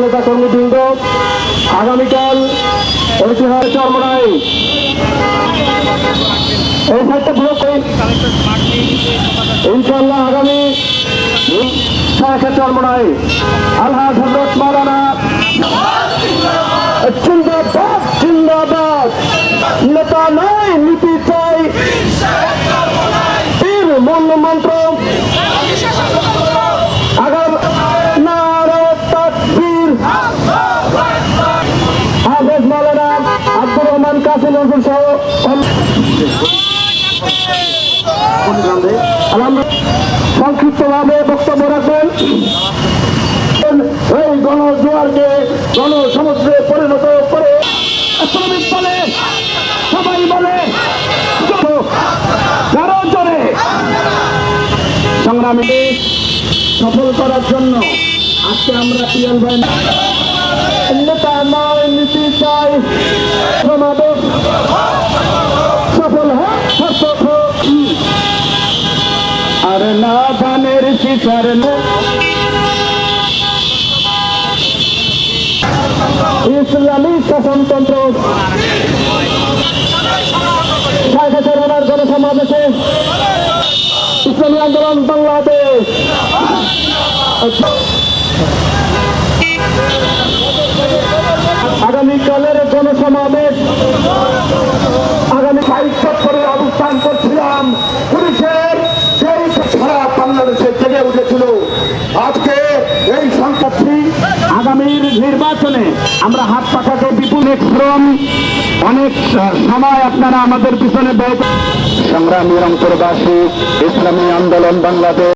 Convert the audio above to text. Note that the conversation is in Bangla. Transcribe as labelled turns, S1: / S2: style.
S1: নেতা কর্মীবৃন্দ, আগামীকাল ঐতিহাসিক চরমনাই এই সাইডটা ব্লক ইনশাল্লাহ আগামী চরমনাই আলহাজ হযরত মাওলানা জিন্দাবাদ জিন্দাবাদ, নেতা নাই নীতি চাই, বীর মূলমন্ত্র আগাম নারে তাকবীর, হাফেজ মাওলানা আব্দুর রহমান কাসিম নজরুল সহ সংক্ষিপ্তভাবে বক্তব্য রাখবেন। এই গণজোয়ারকে গণসমুদ্রে পরিণত করে শ্রমিক বলে সবাই বলে কারণ জোরে সংগ্রামীকে সফল করার জন্য আজকে আমরা পিএল ভাই নেতা নয় নীতি চাই, সমাবেশ সফল হোক সার্থক হোক, আর না ধানের শিকার ইসলামী শাসনতন্ত্র জনসমাবেশে ইসলামী আন্দোলন বাংলাদেশ আগামীকালের জনসমাবেশ আগামী 22 বছরে অবস্থান করছিলাম। পুলিশের সেই সারা বাংলাদেশে জেগে উঠেছিল। আজকে এই সংখ্যাটি আগামীর নির্বাচনে আমরা হাত পাখাকে বিপুল শ্রম অনেক সময় আপনারা আমাদের পিছনে ব্যয় সংগ্রামী অন্তর্বাসী ইসলামী আন্দোলন বাংলাদেশ।